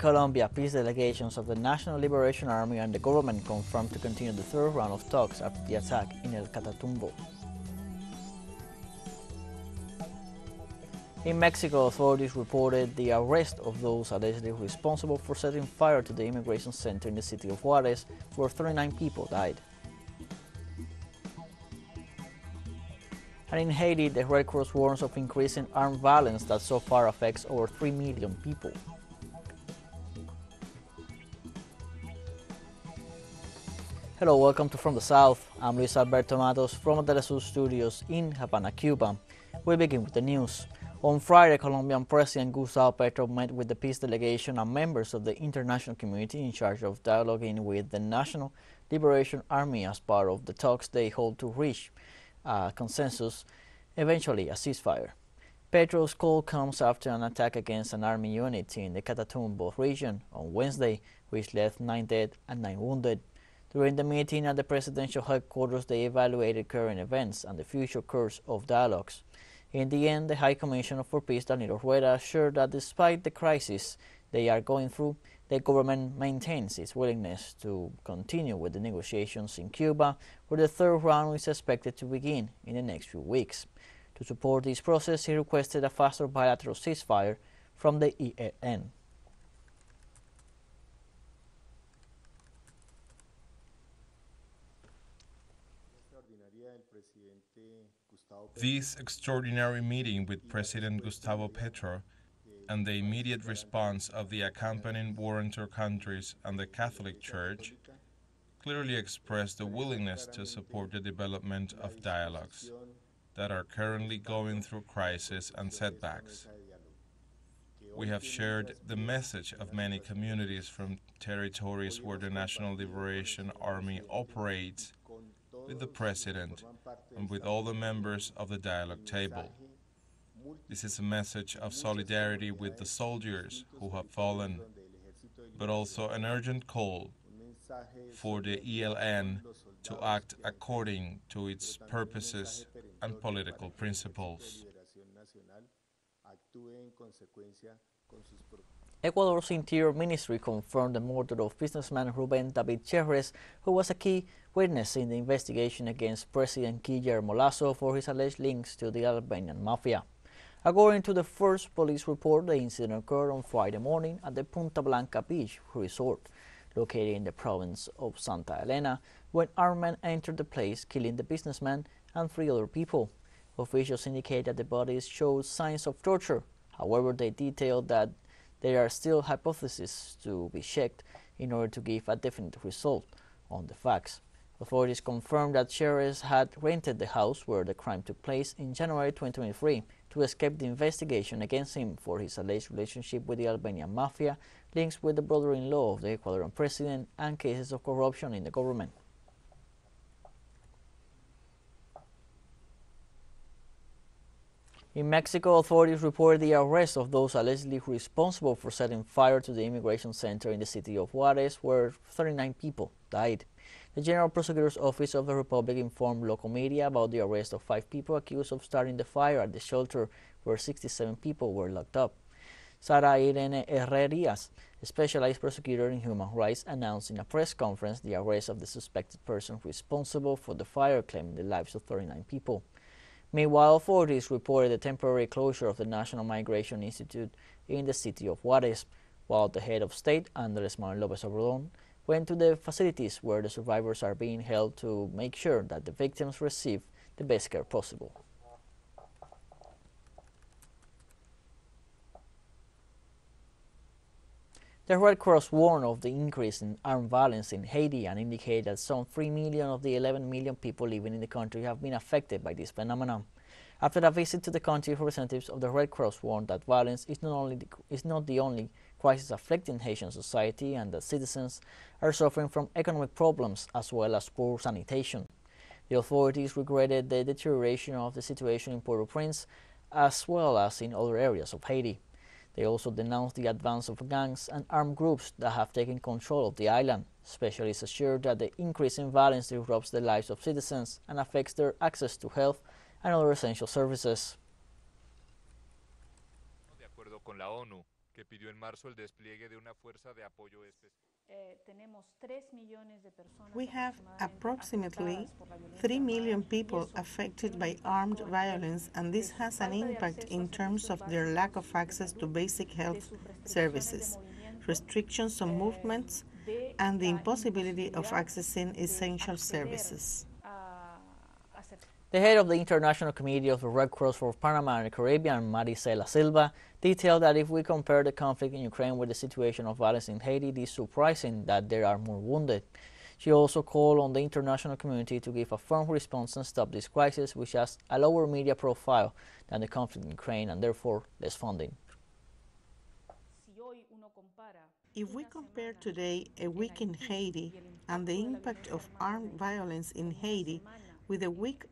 Colombia, peace delegations of the National Liberation Army and the government confirmed to continue the third round of talks after the attack in El Catatumbo. In Mexico, authorities reported the arrest of those allegedly responsible for setting fire to the immigration center in the city of Juarez, where 39 people died. And in Haiti, the Red Cross warns of increasing armed violence that so far affects over 3 million people. Hello, welcome to From the South. I'm Luis Alberto Matos from the teleSUR studios in Havana, Cuba. We begin with the news. On Friday, Colombian President Gustavo Petro met with the peace delegation and members of the international community in charge of dialoguing with the National Liberation Army as part of the talks they hold to reach a consensus, eventually a ceasefire. Petro's call comes after an attack against an army unit in the Catatumbo region on Wednesday, which left 9 dead and 9 wounded. During the meeting at the presidential headquarters, they evaluated current events and the future course of dialogues. In the end, the High Commissioner for Peace, Danilo Rueda, assured that despite the crisis they are going through, the government maintains its willingness to continue with the negotiations in Cuba, where the third round is expected to begin in the next few weeks. To support this process, he requested a faster bilateral ceasefire from the ELN. This extraordinary meeting with President Gustavo Petro and the immediate response of the accompanying warrantor countries and the Catholic Church clearly expressed the willingness to support the development of dialogues that are currently going through crisis and setbacks. We have shared the message of many communities from territories where the National Liberation Army operates with the President and with all the members of the dialogue table. This is a message of solidarity with the soldiers who have fallen, but also an urgent call for the ELN to act according to its purposes and political principles. Ecuador's Interior Ministry confirmed the murder of businessman Ruben David Cherres, who was a key witness in the investigation against President Guillermo Lasso for his alleged links to the Albanian mafia. According to the first police report, the incident occurred on Friday morning at the Punta Blanca Beach Resort, located in the province of Santa Elena, when armed men entered the place, killing the businessman and 3 other people. Officials indicate that the bodies showed signs of torture. However, they detailed that there are still hypotheses to be checked in order to give a definite result on the facts. Authorities confirmed that Cherres had rented the house where the crime took place in January 2023 to escape the investigation against him for his alleged relationship with the Albanian mafia, links with the brother-in-law of the Ecuadorian president, and cases of corruption in the government. In Mexico, authorities reported the arrest of those allegedly responsible for setting fire to the immigration center in the city of Juarez, where 39 people died. The General Prosecutor's Office of the Republic informed local media about the arrest of 5 people accused of starting the fire at the shelter where 67 people were locked up. Sara Irene Herrerias, a specialized prosecutor in human rights, announced in a press conference the arrest of the suspected person responsible for the fire, claiming the lives of 39 people. Meanwhile, authorities reported the temporary closure of the National Migration Institute in the city of Juarez, while the head of state, Andrés Manuel López Obrador, went to the facilities where the survivors are being held to make sure that the victims receive the best care possible. The Red Cross warned of the increase in armed violence in Haiti and indicated that some 3 million of the 11 million people living in the country have been affected by this phenomenon. After a visit to the country, representatives of the Red Cross warned that violence is not the only crisis afflicting Haitian society and that citizens are suffering from economic problems as well as poor sanitation. The authorities regretted the deterioration of the situation in Port-au-Prince as well as in other areas of Haiti. They also denounced the advance of gangs and armed groups that have taken control of the island. Specialists assured that the increase in violence disrupts the lives of citizens and affects their access to health and other essential services. De acuerdo con la ONU, que pidió en marzo el despliegue de una fuerza de apoyo especial. We have approximately 3 million people affected by armed violence, and this has an impact in terms of their lack of access to basic health services, restrictions on movements, and the impossibility of accessing essential services. The head of the International Committee of the Red Cross for Panama and the Caribbean, Maricela Silva, detailed that if we compare the conflict in Ukraine with the situation of violence in Haiti, it is surprising that there are more wounded. She also called on the international community to give a firm response and stop this crisis, which has a lower media profile than the conflict in Ukraine and therefore less funding. If we compare today a week in Haiti and the impact of armed violence in Haiti with a week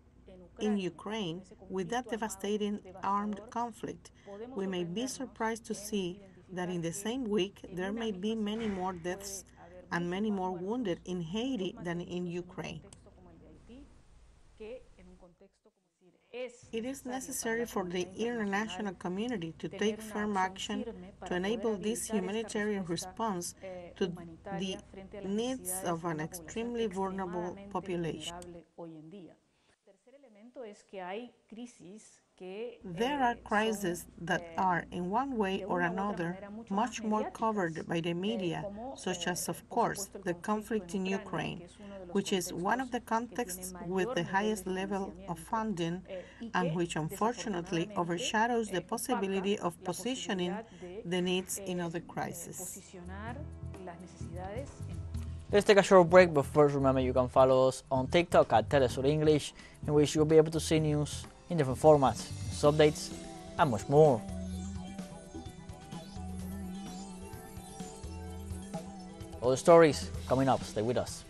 in Ukraine with that devastating armed conflict, we may be surprised to see that in the same week there may be many more deaths and many more wounded in Haiti than in Ukraine. It is necessary for the international community to take firm action to enable this humanitarian response to the needs of an extremely vulnerable population. There are crises that are, in one way or another, much more covered by the media, such as, of course, the conflict in Ukraine, which is one of the contexts with the highest level of funding and which unfortunately overshadows the possibility of positioning the needs in other crises. Let's take a short break, but first remember you can follow us on TikTok at teleSUR English, in which you'll be able to see news in different formats, updates, and much more. All the stories coming up. Stay with us.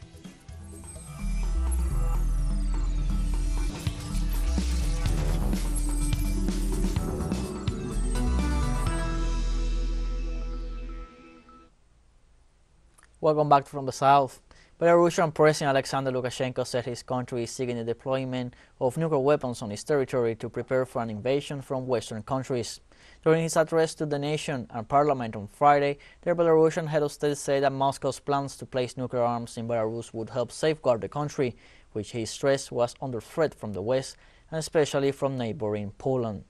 Welcome back from the South. Belarusian President Alexander Lukashenko said his country is seeking the deployment of nuclear weapons on its territory to prepare for an invasion from Western countries. During his address to the nation and parliament on Friday, the Belarusian head of state said that Moscow's plans to place nuclear arms in Belarus would help safeguard the country, which he stressed was under threat from the West and especially from neighboring Poland.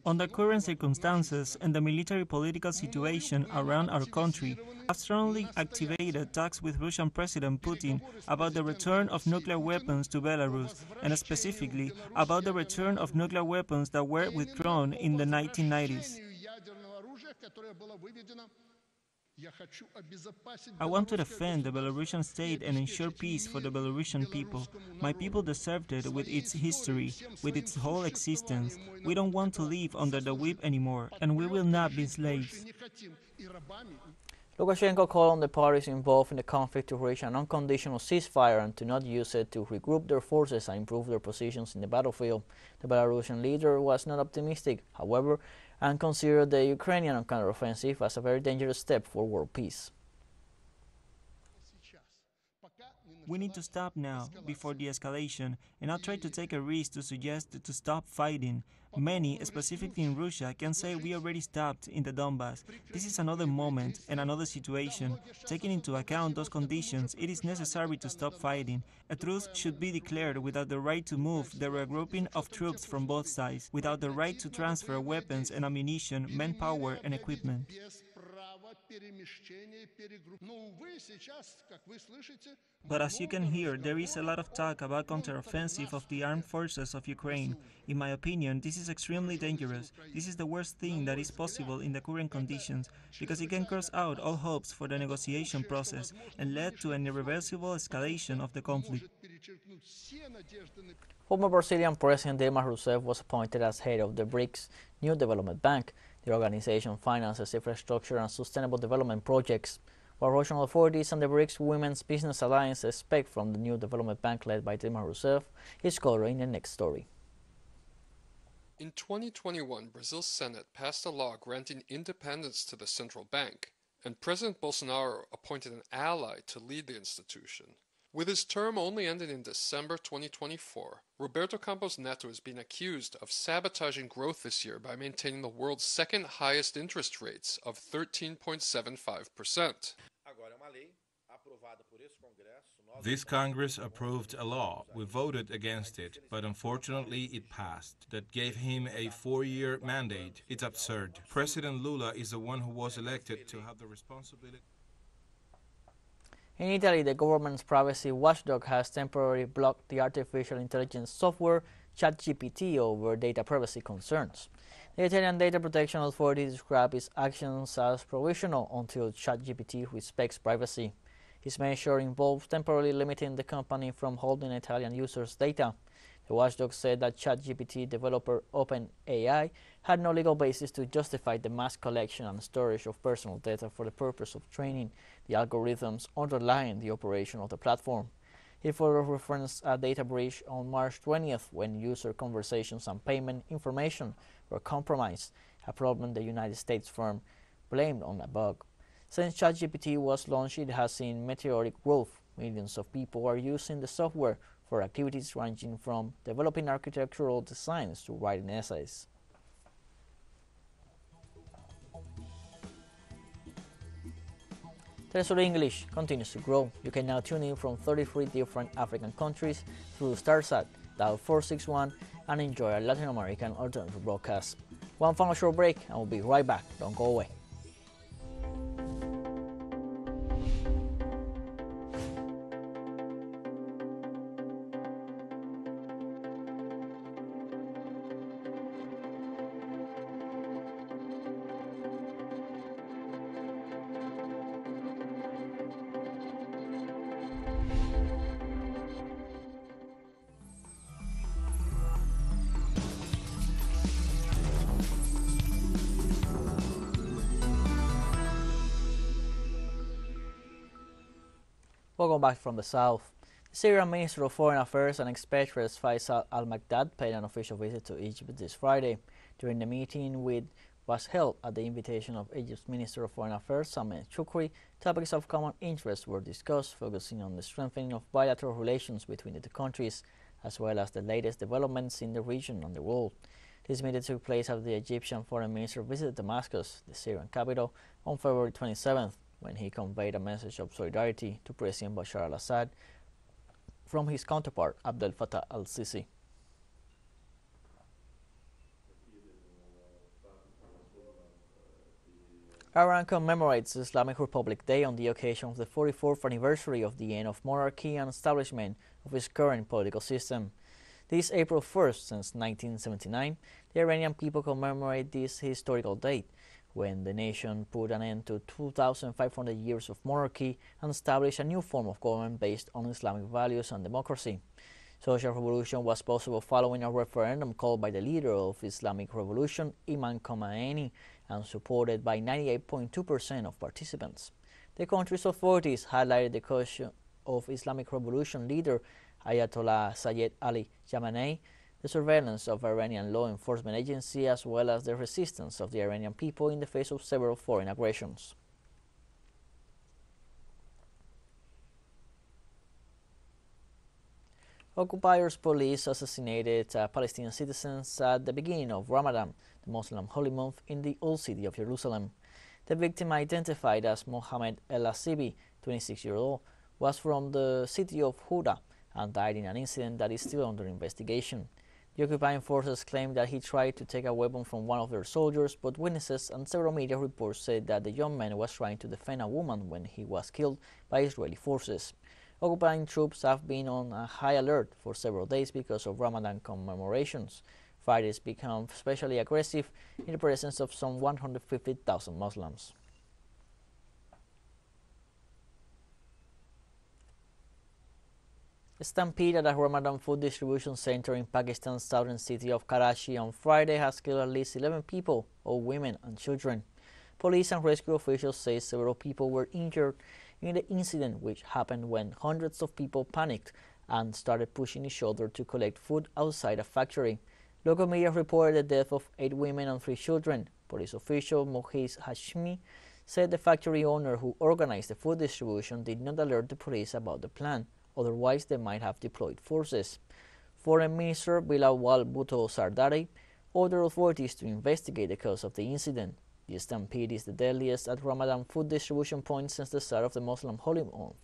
On the current circumstances and the military-political situation around our country, have strongly activated talks with Russian President Putin about the return of nuclear weapons to Belarus, and specifically about the return of nuclear weapons that were withdrawn in the 1990s. I want to defend the Belarusian state and ensure peace for the Belarusian people. My people deserved it with its history, with its whole existence. We don't want to live under the whip anymore, and we will not be slaves. Lukashenko called on the parties involved in the conflict to reach an unconditional ceasefire and to not use it to regroup their forces and improve their positions in the battlefield. The Belarusian leader was not optimistic, however, and considered the Ukrainian counteroffensive as a very dangerous step for world peace. We need to stop now, before the escalation, and not try to take a risk to suggest to stop fighting. Many, specifically in Russia, can say we already stopped in the Donbass. This is another moment and another situation. Taking into account those conditions, it is necessary to stop fighting. A truce should be declared without the right to move the regrouping of troops from both sides, without the right to transfer weapons and ammunition, manpower and equipment. But as you can hear, there is a lot of talk about counteroffensive of the armed forces of Ukraine. In my opinion, this is extremely dangerous. This is the worst thing that is possible in the current conditions, because it can cross out all hopes for the negotiation process and lead to an irreversible escalation of the conflict. Former Brazilian President Dilma Rousseff was appointed as head of the BRICS New Development Bank. The organization finances infrastructure and sustainable development projects. What regional authorities and the BRICS Women's Business Alliance expect from the new development bank led by Dilma Rousseff is covered in the next story. In 2021, Brazil's Senate passed a law granting independence to the central bank, and President Bolsonaro appointed an ally to lead the institution. With his term only ending in December 2024, Roberto Campos Neto is being accused of sabotaging growth this year by maintaining the world's second highest interest rates of 13.75%. This Congress approved a law. We voted against it, but unfortunately it passed. That gave him a 4-year mandate. It's absurd. President Lula is the one who was elected to have the responsibility. In Italy, the government's privacy watchdog has temporarily blocked the artificial intelligence software ChatGPT over data privacy concerns. The Italian Data Protection Authority described its actions as provisional until ChatGPT respects privacy. This measure involves temporarily limiting the company from holding Italian users' data. The watchdog said that ChatGPT developer OpenAI had no legal basis to justify the mass collection and storage of personal data for the purpose of training the algorithms underlying the operation of the platform. It further referenced a data breach on March 20th when user conversations and payment information were compromised, a problem the United States firm blamed on a bug. Since ChatGPT was launched, it has seen meteoric growth. Millions of people are using the software for activities ranging from developing architectural designs to writing essays. teleSUR English continues to grow. You can now tune in from 33 different African countries through StarSat, dial 461, and enjoy our Latin American alternative broadcast. One final short break, and we'll be right back. Don't go away. Welcome back from the South. The Syrian Minister of Foreign Affairs and Expatriates Faisal al-Maghdad paid an official visit to Egypt this Friday. During the meeting, which was held at the invitation of Egypt's Minister of Foreign Affairs, Sameh Shoukry, topics of common interest were discussed, focusing on the strengthening of bilateral relations between the two countries, as well as the latest developments in the region and the world. This meeting took place after the Egyptian Foreign Minister visited Damascus, the Syrian capital, on February 27th. When he conveyed a message of solidarity to President Bashar al-Assad from his counterpart, Abdel Fattah al-Sisi. Iran commemorates Islamic Republic Day on the occasion of the 44th anniversary of the end of monarchy and establishment of its current political system. This April 1st, since 1979, the Iranian people commemorate this historical date, when the nation put an end to 2,500 years of monarchy and established a new form of government based on Islamic values and democracy. Social revolution was possible following a referendum called by the leader of Islamic Revolution, Imam Khomeini, and supported by 98.2% of participants. The country's authorities highlighted the caution of Islamic Revolution leader Ayatollah Sayyid Ali Khamenei, the surveillance of Iranian law enforcement agency, as well as the resistance of the Iranian people in the face of several foreign aggressions. Occupiers' police assassinated Palestinian citizens at the beginning of Ramadan, the Muslim holy month, in the Old City of Jerusalem. The victim, identified as Mohammed El Asibi, 26-year-old, was from the city of Huda and died in an incident that is still under investigation. The occupying forces claimed that he tried to take a weapon from one of their soldiers, but witnesses and several media reports said that the young man was trying to defend a woman when he was killed by Israeli forces. Occupying troops have been on a high alert for several days because of Ramadan commemorations. Fridays become especially aggressive in the presence of some 150,000 Muslims. A stampede at a Ramadan food distribution center in Pakistan's southern city of Karachi on Friday has killed at least 11 people, all women and children. Police and rescue officials say several people were injured in the incident, which happened when hundreds of people panicked and started pushing each other to collect food outside a factory. Local media reported the death of 8 women and 3 children. Police official Mohis Hashmi said the factory owner who organized the food distribution did not alert the police about the plan otherwise they might have deployed forces. Foreign Minister Bilawal Bhutto Sardari ordered authorities to investigate the cause of the incident. The stampede is the deadliest at Ramadan food distribution points since the start of the Muslim holy month.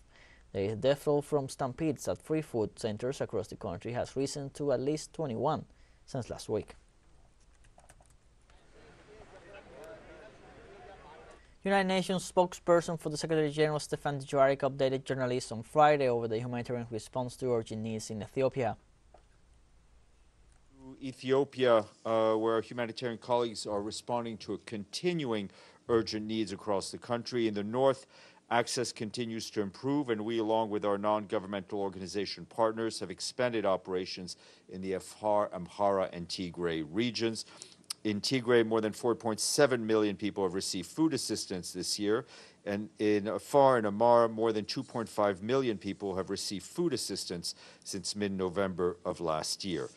The death toll from stampedes at free food centers across the country has risen to at least 21 since last week. United Nations spokesperson for the Secretary General Stefan Dujarric updated journalists on Friday over the humanitarian response to urgent needs in Ethiopia. Ethiopia, where our humanitarian colleagues are responding to a continuing urgent needs across the country. In the north, access continues to improve, and we, along with our non-governmental organization partners, have expanded operations in the Afar, Amhara, and Tigray regions. In Tigray, more than 4.7 million people have received food assistance this year, and in Afar and Amhara, more than 2.5 million people have received food assistance since mid-November of last year.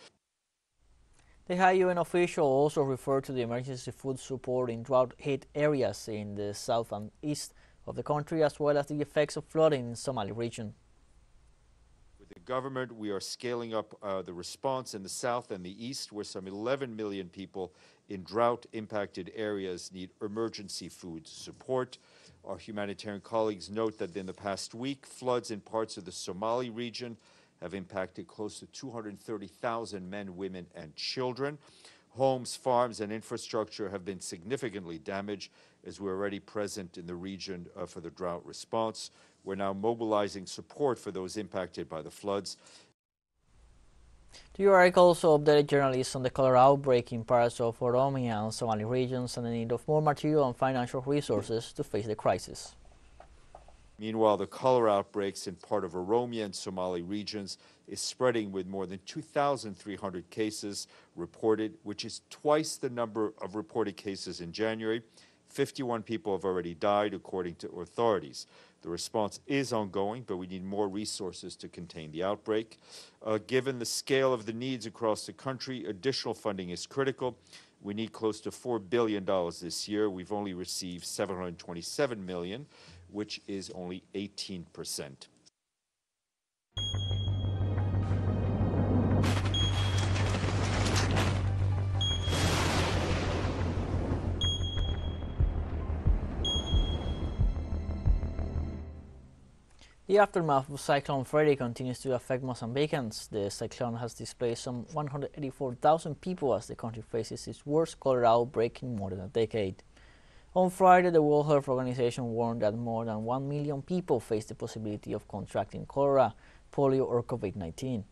The high UN official also referred to the emergency food support in drought-hit areas in the south and east of the country, as well as the effects of flooding in the Somali region. With the government, we are scaling up the response in the south and the east, where some 11 million people in drought-impacted areas need emergency food support. Our humanitarian colleagues note that in the past week, floods in parts of the Somali region have impacted close to 230,000 men, women, and children. Homes, farms, and infrastructure have been significantly damaged, as we're already present in the region for the drought response. We're now mobilizing support for those impacted by the floods. Dujarric also updated journalists on the cholera outbreak in parts of Oromia and Somali regions and the need of more material and financial resources to face the crisis. Meanwhile, the cholera outbreaks in part of Oromia and Somali regions is spreading, with more than 2,300 cases reported, which is twice the number of reported cases in January. 51 people have already died, according to authorities. The response is ongoing, but we need more resources to contain the outbreak. Given the scale of the needs across the country, additional funding is critical. We need close to $4 billion this year. We've only received $727 million, which is only 18%. The aftermath of Cyclone Freddy continues to affect Mozambicans. The cyclone has displaced some 184,000 people as the country faces its worst cholera outbreak in more than a decade. On Friday, the World Health Organization warned that more than 1 million people face the possibility of contracting cholera, polio, or COVID-19.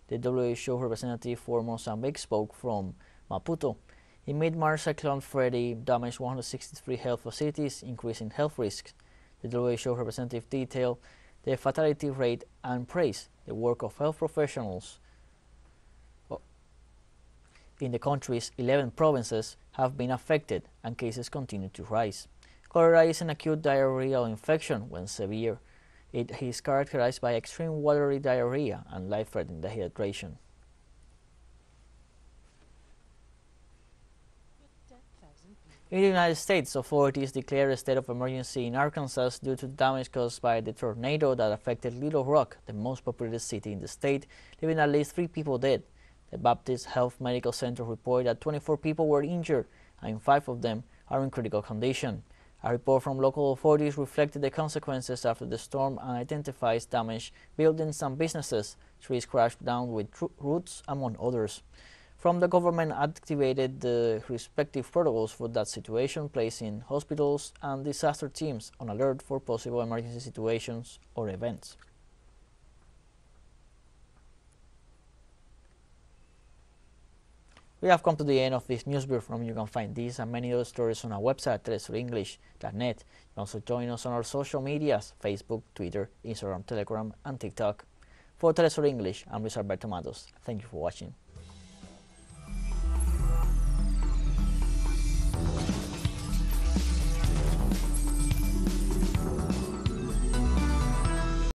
The WHO representative for Mozambique spoke from Maputo. In mid-March, Cyclone Freddy damaged 163 health facilities, increasing health risks. The WHO representative detailed the fatality rate and praised the work of health professionals. In the country's 11 provinces have been affected and cases continue to rise. Cholera is an acute diarrheal infection when severe. It is characterized by extreme watery diarrhea and life-threatening dehydration. In the United States, authorities declared a state of emergency in Arkansas due to damage caused by the tornado that affected Little Rock, the most populated city in the state, leaving at least 3 people dead. The Baptist Health Medical Center reported that 24 people were injured, and 5 of them are in critical condition. A report from local authorities reflected the consequences after the storm and identifies damaged buildings and businesses, trees crashed down with roots, among others. From the government activated the respective protocols for that situation, placing hospitals and disaster teams on alert for possible emergency situations or events. We have come to the end of this news brief. You can find these and many other stories on our website, telesurenglish.net. You can also join us on our social medias, Facebook, Twitter, Instagram, Telegram, and TikTok. For Telesur English, I'm Luis Alberto Matos. Thank you for watching.